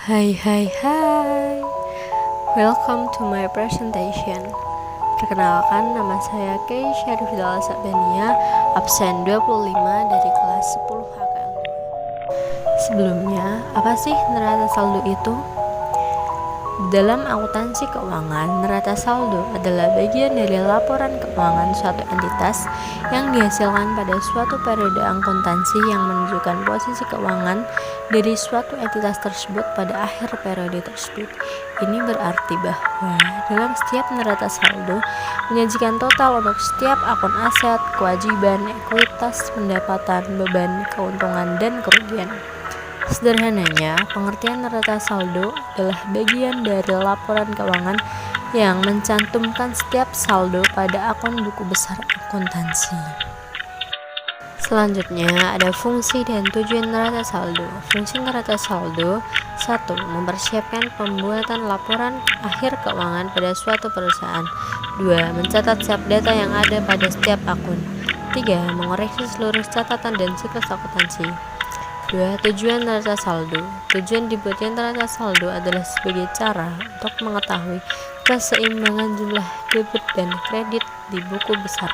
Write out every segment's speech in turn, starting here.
Hai hai hai. Welcome to my presentation. Perkenalkan, nama saya Keisha Rifdala Sabania, absen 25 dari kelas 10 HKL 2. Sebelumnya, apa sih neraca saldo itu? Dalam akuntansi keuangan, neraca saldo adalah bagian dari laporan keuangan suatu entitas yang dihasilkan pada suatu periode akuntansi yang menunjukkan posisi keuangan dari suatu entitas tersebut pada akhir periode tersebut. Ini berarti bahwa dalam setiap neraca saldo menyajikan total untuk setiap akun aset, kewajiban, ekuitas, pendapatan, beban, keuntungan, dan kerugian. Sederhananya, pengertian neraca saldo adalah bagian dari laporan keuangan yang mencantumkan setiap saldo pada akun buku besar akuntansi. Selanjutnya, ada fungsi dan tujuan neraca saldo. Fungsi neraca saldo: 1. Mempersiapkan pembuatan laporan akhir keuangan pada suatu perusahaan. 2. Mencatat setiap data yang ada pada setiap akun. 3. Mengoreksi seluruh catatan dan siklus akuntansi. 2. Tujuan neraca saldo. Tujuan dibuatnya neraca saldo adalah sebagai cara untuk mengetahui keseimbangan jumlah debit dan kredit di buku besar.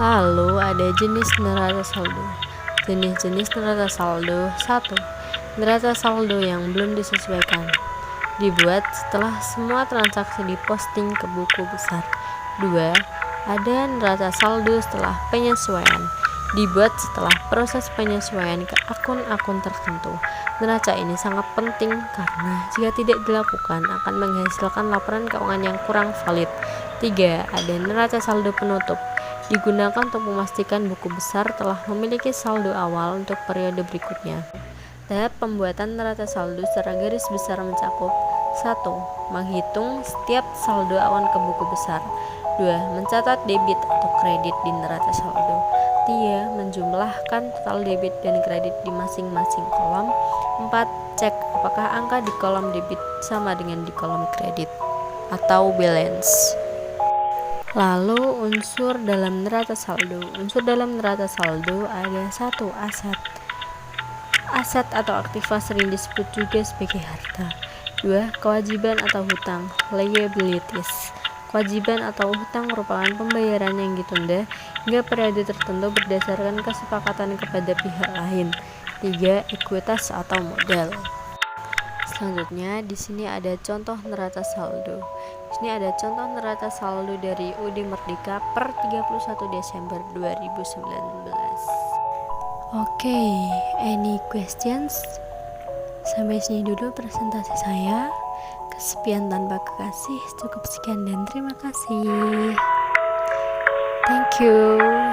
Lalu ada jenis neraca saldo. Jenis-jenis neraca saldo: 1. Neraca saldo yang belum disesuaikan, dibuat setelah semua transaksi diposting ke buku besar. 2. Ada neraca saldo setelah penyesuaian, dibuat setelah proses penyesuaian ke akun-akun tertentu. Neraca ini sangat penting karena jika tidak dilakukan akan menghasilkan laporan keuangan yang kurang valid. 3. Ada neraca saldo penutup, digunakan untuk memastikan buku besar telah memiliki saldo awal untuk periode berikutnya. Tahap pembuatan neraca saldo secara garis besar mencakup: 1. Menghitung setiap saldo awan ke buku besar. 2. Mencatat debit atau kredit di neraca saldo. 3. Menjumlahkan total debit dan kredit di masing-masing kolom. 4. Cek apakah angka di kolom debit sama dengan di kolom kredit atau balance. Lalu unsur dalam neraca saldo. Unsur dalam neraca saldo ada: 1. Aset. Aset atau aktiva sering disebut juga sebagai harta. 2. Kewajiban atau hutang, liabilities. Kewajiban atau hutang merupakan pembayaran yang ditunda hingga periode tertentu berdasarkan kesepakatan kepada pihak lain. 3. Ekuitas atau modal. Selanjutnya, di sini ada contoh neraca saldo. Di sini ada contoh neraca saldo dari UD Merdeka per 31 Desember 2019. Oke, any questions? Sampai sini dulu presentasi saya. Kesepian tanpa kekasih, cukup sekian dan terima kasih. Thank you.